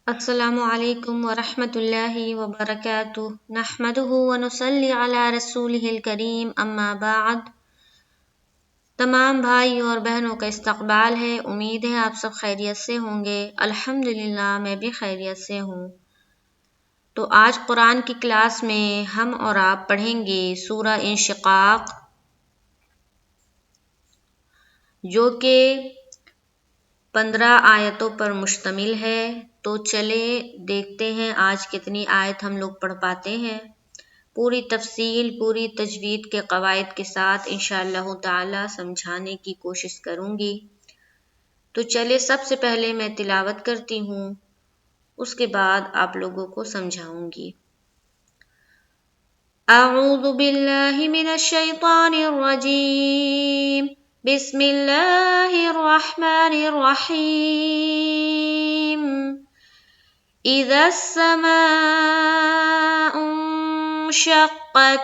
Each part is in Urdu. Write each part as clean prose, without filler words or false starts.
السلام علیکم ورحمۃ اللہ وبرکاتہ نحمده ونصلی علی رسولہ الکریم اما بعد۔ تمام بھائی اور بہنوں کا استقبال ہے، امید ہے آپ سب خیریت سے ہوں گے۔ الحمدللہ میں بھی خیریت سے ہوں۔ تو آج قرآن کی کلاس میں ہم اور آپ پڑھیں گے سورہ انشقاق، جو کہ 15 آیتوں پر مشتمل ہے۔ تو چلے دیکھتے ہیں آج کتنی آیت ہم لوگ پڑھ پاتے ہیں۔ پوری تفصیل، پوری تجوید کے قواعد کے ساتھ انشاءاللہ تعالی سمجھانے کی کوشش کروں گی۔ تو چلے سب سے پہلے میں تلاوت کرتی ہوں، اس کے بعد آپ لوگوں کو سمجھاؤں گی۔ اعوذ باللہ من الشیطان الرجیم، بسم اللہ الرحمن الرحیم۔ اذا السماء انشقت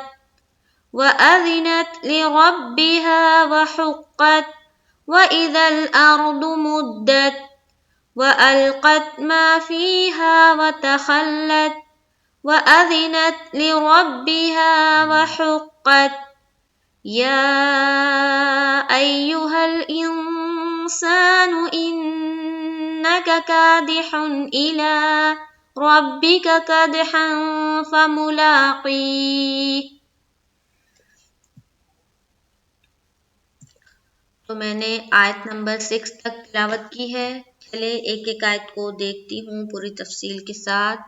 وأذنت لربها وحقت وإذا الأرض مدت وألقت ما فيها وتخلت وأذنت لربها وحقت يا أيها الإنسان إنك كادح إلى ربك كدحا فملاقيه۔ تو میں نے آیت نمبر 6 تک تلاوت کی ہے۔ چلے ایک ایک آیت کو دیکھتی ہوں پوری تفصیل کے ساتھ۔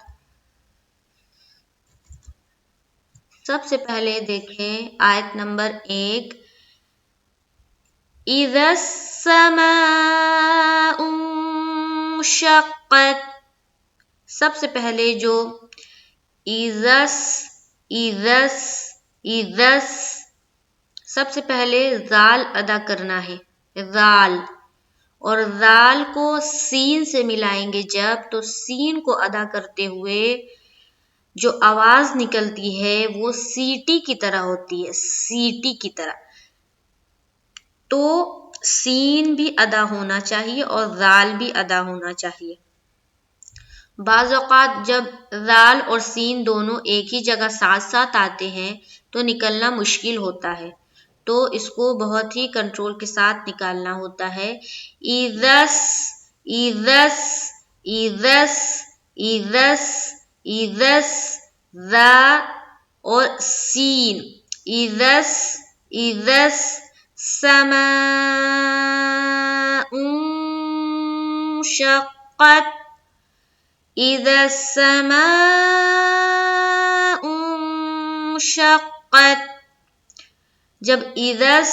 سب سے پہلے دیکھیں آیت نمبر 1، اذا السماء انشقت۔ سب سے پہلے جو سب سے پہلے ذال ادا کرنا ہے، ذال، اور ذال کو سین سے ملائیں گے جب، تو سین کو ادا کرتے ہوئے جو آواز نکلتی ہے وہ سیٹی کی طرح ہوتی ہے، سیٹی کی طرح۔ تو سین بھی ادا ہونا چاہیے اور ذال بھی ادا ہونا چاہیے۔ بعض اوقات جب ذال اور سین دونوں ایک ہی جگہ ساتھ ساتھ آتے ہیں تو نکلنا مشکل ہوتا ہے، تو اس کو بہت ہی کنٹرول کے ساتھ نکالنا ہوتا ہے۔ ایذس، ایذس، ایذس، ایذس، ایذس، ذا اور سین، ایذس، ایذس، سماء انشقت، اذا السماء انشقت۔ جب ایذس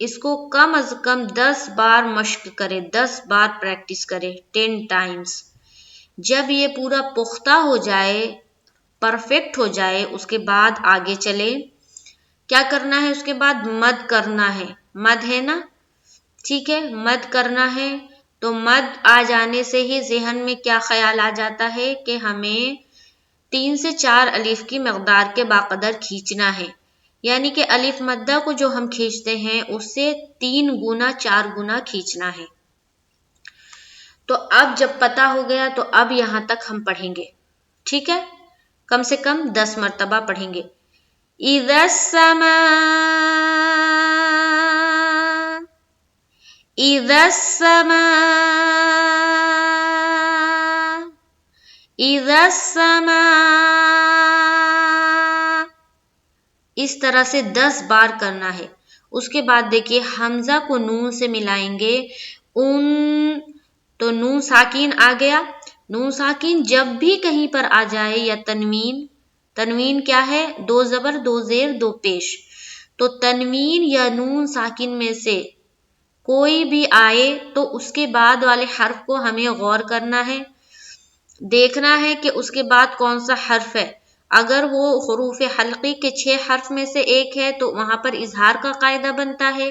اس کو کم از کم 10 بار مشق کرے، 10 بار پریکٹس کرے، 10 ٹائمز۔ جب یہ پورا پختہ ہو جائے، پرفیکٹ ہو جائے، اس کے بعد آگے چلے۔ کیا کرنا ہے اس کے بعد؟ مد کرنا ہے، مد ہے نا، ٹھیک ہے، مد کرنا ہے۔ تو مد آ جانے سے ہی ذہن میں کیا خیال آ جاتا ہے کہ ہمیں 3 سے 4 الف کی مقدار کے باقدر کھینچنا ہے، یعنی کہ الف مدہ کو جو ہم کھینچتے ہیں اس سے 3 گنا 4 گنا کھینچنا ہے۔ تو اب جب پتہ ہو گیا تو اب یہاں تک ہم پڑھیں گے، ٹھیک ہے، کم سے کم 10 مرتبہ پڑھیں گے۔ اذا السماء، اذا السماء، اذا السماء، اس طرح سے 10 بار کرنا ہے۔ اس کے بعد دیکھیے حمزہ کو نون سے ملائیں گے، ان، تو نون ساکین آ گیا۔ نون ساکین جب بھی کہیں پر آ جائے، یا تنوین، تنوین کیا ہے؟ 2 زبر 2 زیر 2 پیش، تو تنوین یا نون ساکین میں سے کوئی بھی آئے تو اس کے بعد والے حرف کو ہمیں غور کرنا ہے، دیکھنا ہے کہ اس کے بعد کون سا حرف ہے۔ اگر وہ حروف حلقی کے 6 حرف میں سے ایک ہے تو وہاں پر اظہار کا قاعدہ بنتا ہے،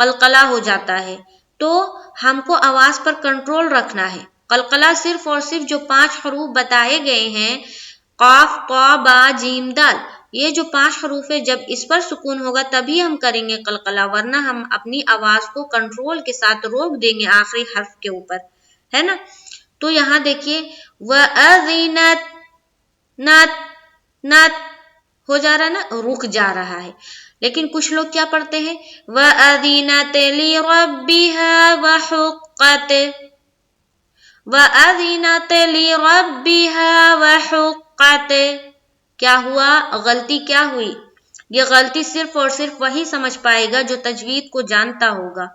قلقلہ ہو جاتا ہے، تو ہم کو آواز پر کنٹرول رکھنا ہے۔ قلقلہ صرف اور صرف جو 5 حروف بتائے گئے ہیں، قاف، طا، با، جیم، دال، یہ جو 5 حروف ہے، جب اس پر سکون ہوگا تبھی ہم کریں گے قلقلہ، ورنہ ہم اپنی آواز کو کنٹرول کے ساتھ روک دیں گے آخری حرف کے اوپر، ہے نا؟ تو یہاں دیکھیے وَأَذِنَتْ، نت نت ہو جا رہا نا، رک جا رہا ہے۔ لیکن کچھ لوگ کیا پڑھتے ہیں وَأَذِنَتْ لِرَبِّهَا وَحُقَّتْ، وَأَذِنَتْ لِرَبِّهَا وَحُقَّتْ، کیا ہوا؟ غلطی کیا ہوئی؟ یہ غلطی صرف اور صرف وہی سمجھ پائے گا جو تجوید کو جانتا ہوگا۔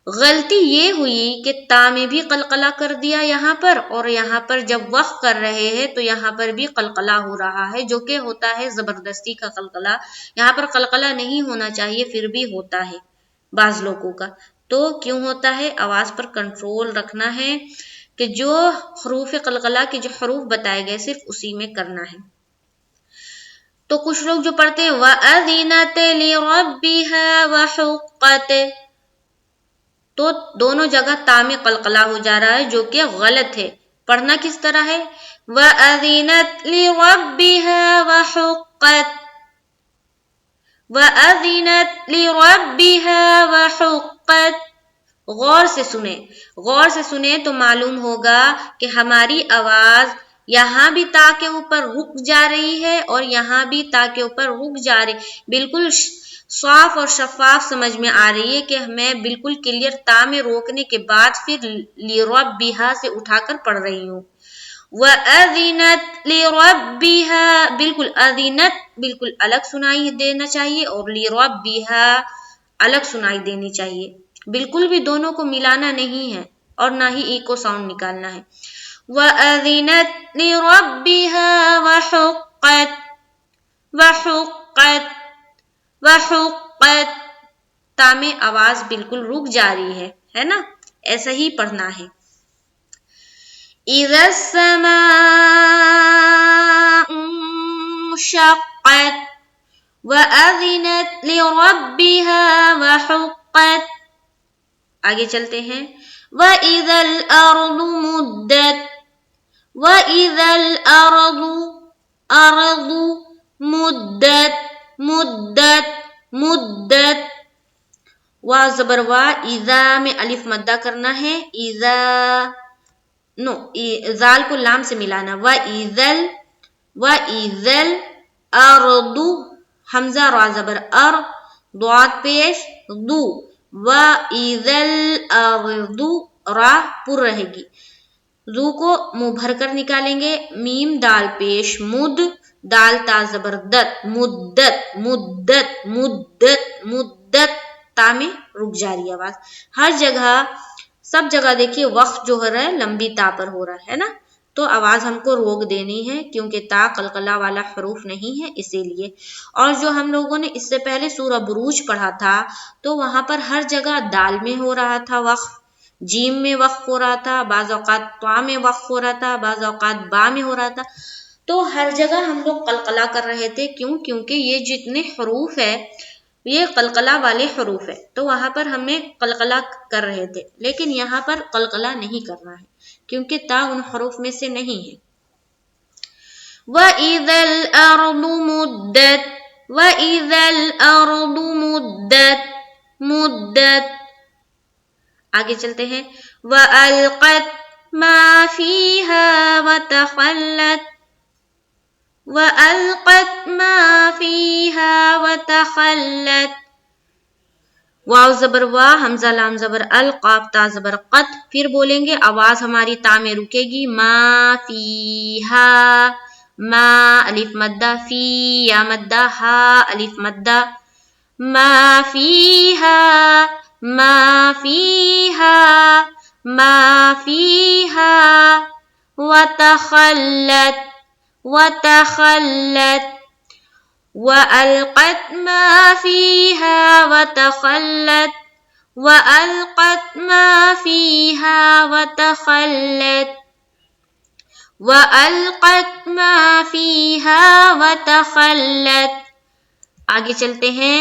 غلطی یہ ہوئی کہ تا میں بھی قلقلہ کر دیا یہاں پر، اور یہاں پر جب وقف کر رہے ہیں تو یہاں پر بھی قلقلہ ہو رہا ہے، جو کہ ہوتا ہے زبردستی کا قلقلہ۔ یہاں پر قلقلہ نہیں ہونا چاہیے، پھر بھی ہوتا ہے بعض لوگوں کا۔ تو کیوں ہوتا ہے؟ آواز پر کنٹرول رکھنا ہے کہ جو حروف قلقلہ کے جو حروف بتائے گئے صرف اسی میں کرنا ہے۔ تو کچھ لوگ جو پڑھتے ہیں وَأَذِنَتْ لِرَبِّهَا وَحُقَّتْ، تو دونوں جگہ تا میں قلقلہ ہو جا رہا ہے، جو کہ غلط ہے۔ پڑھنا کس طرح ہے؟ وَأَذِنَتْ لِرَبِّهَا وَحُقَّتْ، وَأَذِنَتْ لِرَبِّهَا وَحُقَّتْ۔ غور سے سنیں، غور سے سنیں تو معلوم ہوگا کہ ہماری آواز یہاں بھی تا کے اوپر رک جا رہی ہے اور یہاں بھی تا کے اوپر رک جا رہی، بالکل صاف اور شفاف سمجھ میں آ رہی ہے کہ میں بالکل کلیئر تا میں روکنے کے بعد پھر لِرَبِّهَا سے اٹھا کر پڑھ رہی ہوں۔ وَأَذِنَتْ لِرَبِّهَا، بالکل اذینت بالکل الگ سنائی دینا چاہیے اور لِرَبِّهَا الگ سنائی دینی چاہیے، بالکل بھی دونوں کو ملانا نہیں ہے اور نہ ہی ایکو ساؤنڈ نکالنا ہے۔ وَأَذِنَتْ لِرَبِّهَا وَحُقَّتْ، وَحُقَّتْ، وَحُقَّتْ، تا میں آواز بالکل رک جا رہی ہے نا؟ ایسا ہی پڑھنا ہے۔ اِذَا السَّمَاءُ انشَقَّتْ، وَأَذِنَتْ لِرَبِّهَا وَحُقَّتْ۔ آگے چلتے ہیں وَإِذَا الْأَرْضُ مُدَّتْ، وَإِذَا الْأَرْضُ، أَرْضُ، مُدَّتْ، مُدَّتْ، مُدَّتْ، وا زبر وا، اذا میں الف مدہ کرنا ہے، اذا نو، زال کو لام سے ملانا، وَإِذَا الْأَرْضُ، حمزہ را زبر ار، ضاد پیش، دو، وَإِذَا الْأَرْضُ، را پر رہے گی، زو کو منہ بھر کر نکالیں گے، میم دال پیش، مد، دال تا زبر دت، مدت، مدت، مدت، مدت، تا میں رک جا رہی آواز۔ ہر جگہ سب جگہ دیکھیے وقف جو ہو رہا ہے لمبی تا پر ہو رہا ہے نا، تو آواز ہم کو روک دینی ہے کیونکہ تا قلقلہ والا حروف نہیں ہے اسی لیے۔ اور جو ہم لوگوں نے اس سے پہلے سورہ بروج پڑھا تھا تو وہاں پر ہر جگہ دال میں ہو رہا تھا وقف، جیم میں وقف ہو رہا تھا، بعض اوقات طا میں وقف ہو رہا تھا، بعض اوقات با میں ہو رہا تھا، تو ہر جگہ ہم لوگ قلقلہ کر رہے تھے۔ کیوں؟ کیونکہ یہ جتنے حروف ہے یہ قلقلہ والے حروف ہے، تو وہاں پر ہمیں قلقلہ کر رہے تھے، لیکن یہاں پر قلقلہ نہیں کرنا ہے کیونکہ تا ان حروف میں سے نہیں ہے۔ وَإِذَا الْأَرْضُ مُدَّتْ، وَإِذَا الْأَرْضُ مُدَّتْ، مُدَّتْ، آگے چلتے ہیں وَأَلْقَتْ مَا فِيهَا وَتَخَلَّتْ، وَأَلْقَتْ مَا فِيهَا وَتَخَلَّتْ، واو زبر وا، حمزہ لام زبر ال، قاف تا زبر قت، پھر بولیں گے آواز ہماری تا میں رکے گی، ما فیہا، ما الف مدہ، فی یا مدہ، ہا الف مدہ، ما فیہا، ما فیہا، ما فیہا، وتخلت، وتخلت، وَأَلْقَتْ مَا فِيهَا وَتَخَلَّتْ، وَأَلْقَتْ مَا فِيهَا وَتَخَلَّتْ، وَأَلْقَتْ مَا فِيهَا وَتَخَلَّتْ۔ آگے چلتے ہیں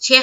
6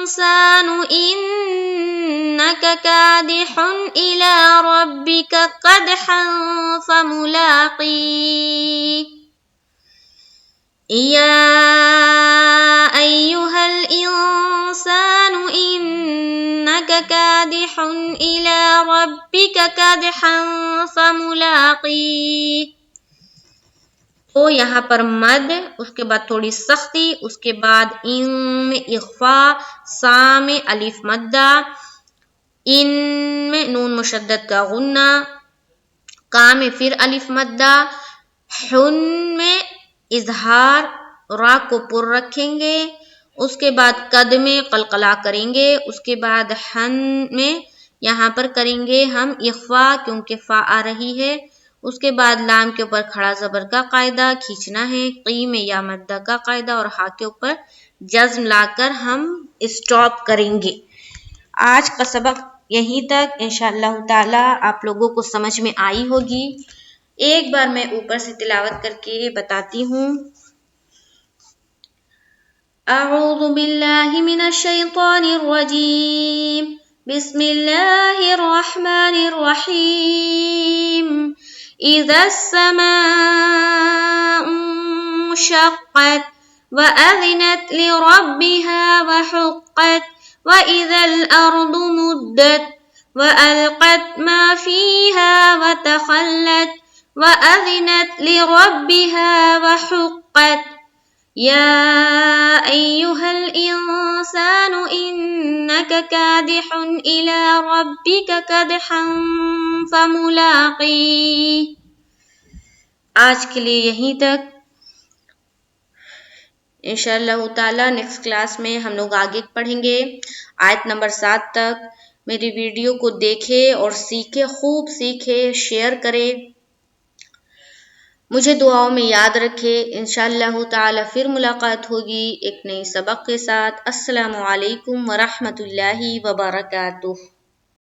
الإنسان إنك كادح إلى ربك قدحا فملاقيه يا أيها الإنسان إنك كادح إلى ربك كدحا فملاقيه. تو یہاں پر مد، اس کے بعد تھوڑی سختی، اس کے بعد ان میں اخفا، سا میں الف مدہ، ان میں نون مشدد کا غنہ، کا میں پھر الف مدہ، حن میں اظہار، را کو پر رکھیں گے، اس کے بعد قد میں قلقلہ کریں گے، اس کے بعد حن میں یہاں پر کریں گے ہم اخفا کیونکہ فا آ رہی ہے، اس کے بعد لام کے اوپر کھڑا زبر کا قاعدہ کھینچنا ہے، قی میں یا مدہ کا قاعدہ اور ہا کے اوپر جزم لا کر ہم اسٹاپ کریں گے. آج کا سبق یہیں تک. انشاءاللہ تعالی آپ لوگوں کو سمجھ میں آئی ہوگی. ایک بار میں اوپر سے تلاوت کر کے بتاتی ہوں. اعوذ باللہ من الشیطان الرجیم. بسم اللہ الرحمن الرحیم. اذا السماء انشقت وأذنت لربها وحقت وإذا الأرض مدت وألقت ما فيها وتخلت وأذنت لربها وحقت يا أيها الإنسان إنك كادح إلى ربك كدحا فملاقيه. آج کے لیے یہیں تک. انشاءاللہ تعالی نیکسٹ کلاس میں ہم لوگ آگے پڑھیں گے آیت نمبر 7 تک. میری ویڈیو کو دیکھے اور سیکھے، خوب سیکھے، شیئر کرے، مجھے دعاؤں میں یاد رکھے. انشاءاللہ تعالی پھر ملاقات ہوگی ایک نئی سبق کے ساتھ. السلام علیکم ورحمۃ اللہ وبرکاتہ.